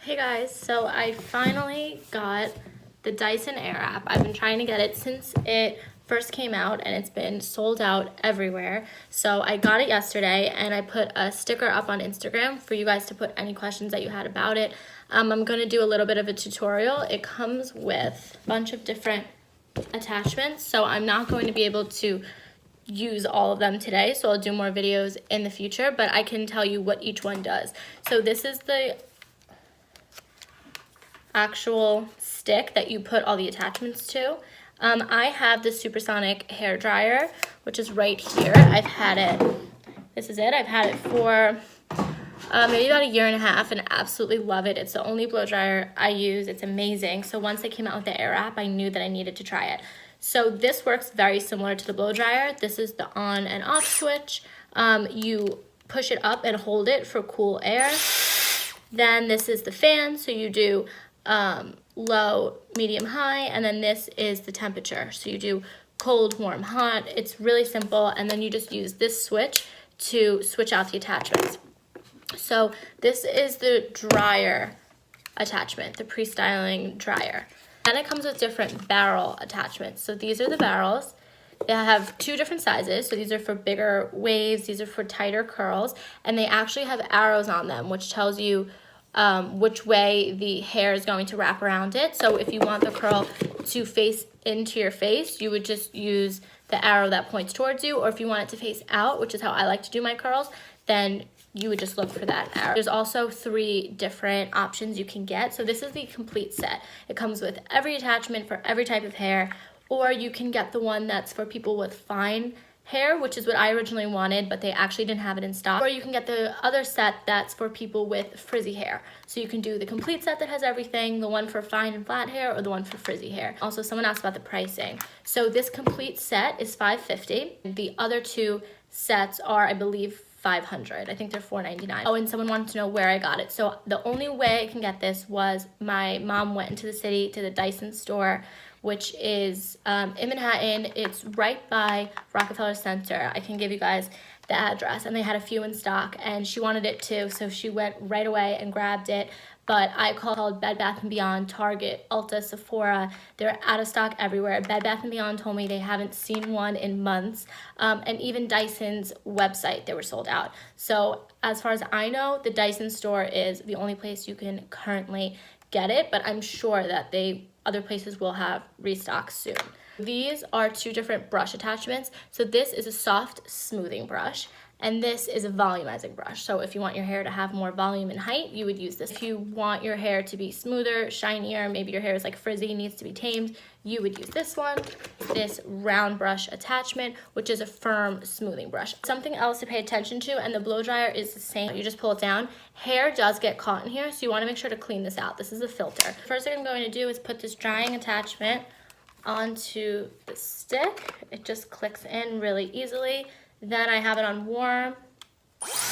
Hey guys, so I finally got the Dyson Airwrap. I've been trying to get it since it first came out and it's been sold out everywhere. So I got it yesterday and I put a sticker up on Instagram for you guys to put any questions that you had about it. I'm going to do a little bit of a tutorial. It comes with a bunch of different attachments, so I'm not going to be able to use all of them today, so I'll do more videos in the future, but I can tell you what each one does. So this is the actual stick that you put all the attachments to. I have the supersonic hair dryer, which is right here. I've had it, this is it, I've had it for maybe about a year and a half and absolutely love it. It's the only blow dryer I use. It's amazing. So once they came out with the Airwrap, I knew that I needed to try it. So this works very similar to the blow dryer. This is the on and off switch. You push it up and hold it for cool air. Then this is the fan, so you do low, medium, high, and then this is the temperature. So you do cold, warm, hot. It's really simple, and then you just use this switch to switch out the attachments. So this is the dryer attachment, the pre-styling dryer. Then it comes with different barrel attachments. So these are the barrels. They have two different sizes. So these are for bigger waves, these are for tighter curls, and they actually have arrows on them, which tells you which way the hair is going to wrap around it. So if you want the curl to face into your face, you would just use the arrow that points towards you, or if you want it to face out, which is how I like to do my curls, then you would just look for that arrow. There's also 3 different options you can get. So this is the complete set. It comes with every attachment for every type of hair, or you can get the one that's for people with fine hair, which is what I originally wanted, but they actually didn't have it in stock. Or you can get the other set that's for people with frizzy hair. So you can do the complete set that has everything, the one for fine and flat hair, or the one for frizzy hair. Also, someone asked about the pricing. So this complete set is $550. The other 2 sets are, I believe, $500. I think they're $499. Oh, and someone wanted to know where I got it. So the only way I can get this was my mom went into the city to the Dyson store, which is in Manhattan. It's right by Rockefeller Center. I can give you guys the address, and they had a few in stock, and she wanted it too, so she went right away and grabbed it. But I called Bed Bath & Beyond, Target, Ulta, Sephora. They're out of stock everywhere. Bed Bath & Beyond told me they haven't seen one in months. And even Dyson's website, they were sold out. So as far as I know, the Dyson store is the only place you can currently get it, but I'm sure that other places will have restock soon. These are 2 different brush attachments. So this is a soft smoothing brush, and this is a volumizing brush. So if you want your hair to have more volume and height, you would use this. If you want your hair to be smoother, shinier, maybe your hair is like frizzy, needs to be tamed, you would use this one, this round brush attachment, which is a firm smoothing brush. Something else to pay attention to, and the blow dryer is the same. You just pull it down. Hair does get caught in here, so you want to make sure to clean this out. This is a filter. First thing I'm going to do is put this drying attachment onto the stick. It just clicks in really easily. Then I have it on warm,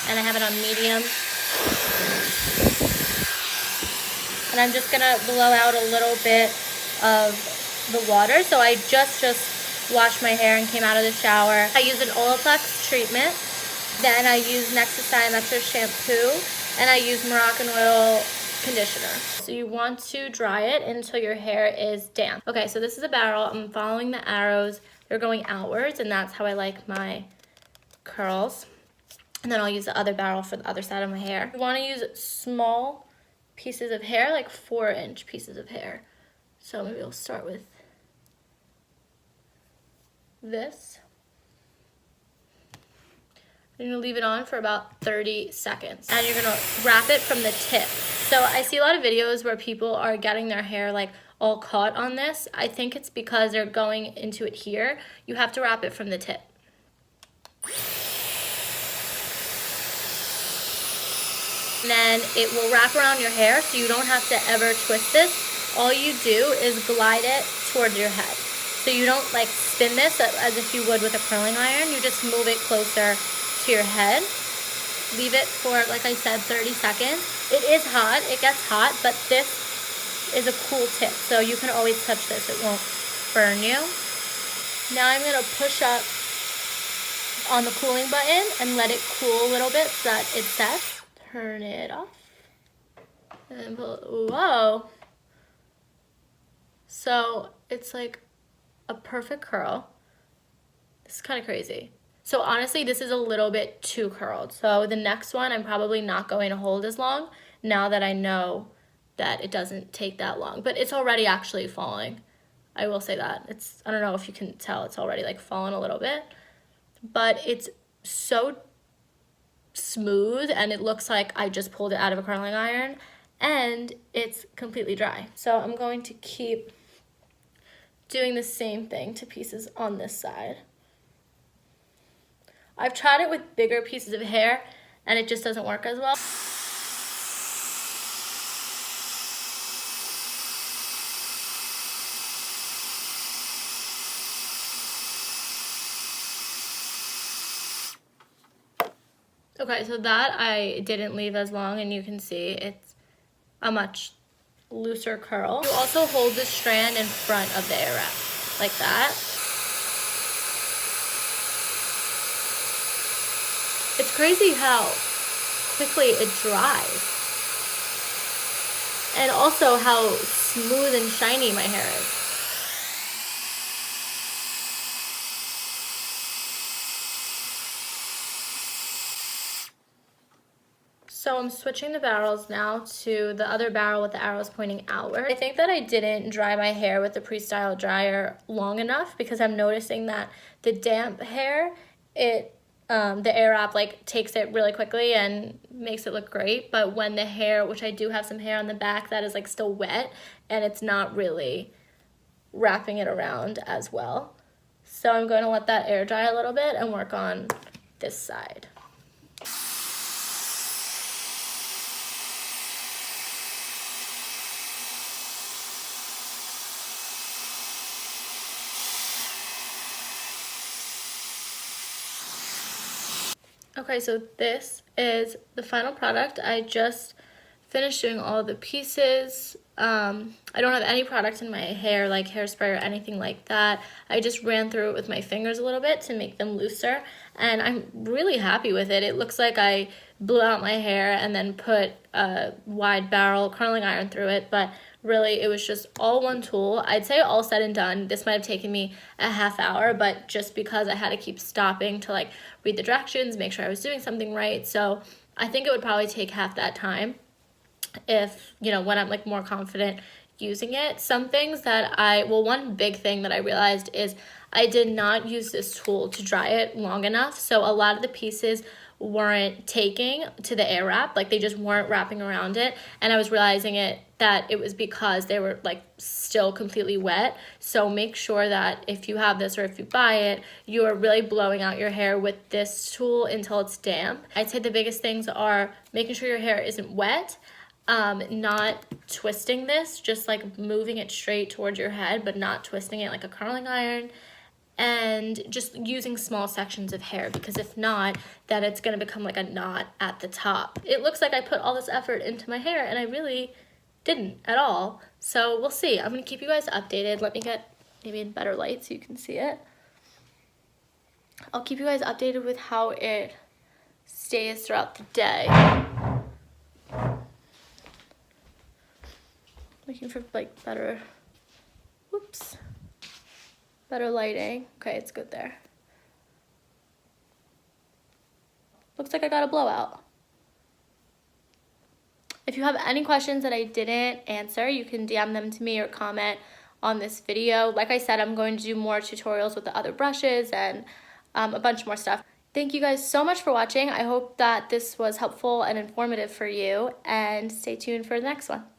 and I have it on medium. And I'm just gonna blow out a little bit of the water. So I just washed my hair and came out of the shower. I use an Olaplex treatment. Then I use Nexus Diametric shampoo, and I use Moroccan conditioner. So you want to dry it until your hair is damp. Okay, so this is a barrel. I'm following the arrows. They're going outwards, and that's how I like my curls. And then I'll use the other barrel for the other side of my hair. You want to use small pieces of hair, like 4-inch pieces of hair. So maybe we'll start with this. You're gonna leave it on for about 30 seconds. And you're gonna wrap it from the tip. So I see a lot of videos where people are getting their hair like all caught on this. I think it's because they're going into it here. You have to wrap it from the tip. And then it will wrap around your hair, so you don't have to ever twist this. All you do is glide it towards your head. So you don't like spin this as if you would with a curling iron. You just move it closer to your head. Leave it for, like I said, 30 seconds. It is hot, it gets hot, but this is a cool tip, so you can always touch this, it won't burn you. Now I'm gonna push up on the cooling button and let it cool a little bit so that it sets. Turn it off. And whoa. So it's like a perfect curl. This is kind of crazy. So honestly, this is a little bit too curled. So the next one, I'm probably not going to hold as long now that I know that it doesn't take that long. But it's already actually falling. I will say that. I don't know if you can tell, it's already like fallen a little bit. But it's so smooth and it looks like I just pulled it out of a curling iron and it's completely dry. So I'm going to keep doing the same thing to pieces on this side. I've tried it with bigger pieces of hair and it just doesn't work as well. Okay, so that I didn't leave as long, and you can see it's a much looser curl. You also hold the strand in front of the Airwrap, like that. It's crazy how quickly it dries. And also how smooth and shiny my hair is. So I'm switching the barrels now to the other barrel with the arrows pointing outward. I think that I didn't dry my hair with the pre-style dryer long enough because I'm noticing that the damp hair, the Airwrap like takes it really quickly and makes it look great. But when the hair, which I do have some hair on the back that is like still wet and it's not really wrapping it around as well. So I'm going to let that air dry a little bit and work on this side. Okay, so this is the final product. I just finished doing all the pieces. I don't have any product in my hair, like hairspray or anything like that. I just ran through it with my fingers a little bit to make them looser, and I'm really happy with it. It looks like I blew out my hair and then put a wide barrel curling iron through it, but really it was just all one tool. I'd say all said and done, this might have taken me a half hour, but just because I had to keep stopping to like read the directions, make sure I was doing something right. So I think it would probably take half that time if, you know, when I'm like more confident using it. Some things that one big thing that I realized is I did not use this tool to dry it long enough. So a lot of the pieces weren't taking to the Airwrap, like they just weren't wrapping around it, and I was realizing that it was because they were like still completely wet. So make sure that if you have this or if you buy it, you are really blowing out your hair with this tool until it's damp. I'd say the biggest things are making sure your hair isn't wet, not twisting this, just like moving it straight towards your head but not twisting it like a curling iron, and just using small sections of hair, because if not, then it's going to become like a knot at the top. It looks like I put all this effort into my hair and I really didn't at all. So we'll see. I'm going to keep you guys updated. Let me get maybe in better light so you can see it. I'll keep you guys updated with how it stays throughout the day. Looking for like better lighting. Okay, it's good there. Looks like I got a blowout. If you have any questions that I didn't answer, you can DM them to me or comment on this video. Like I said, I'm going to do more tutorials with the other brushes and a bunch more stuff. Thank you guys so much for watching. I hope that this was helpful and informative for you, and stay tuned for the next one.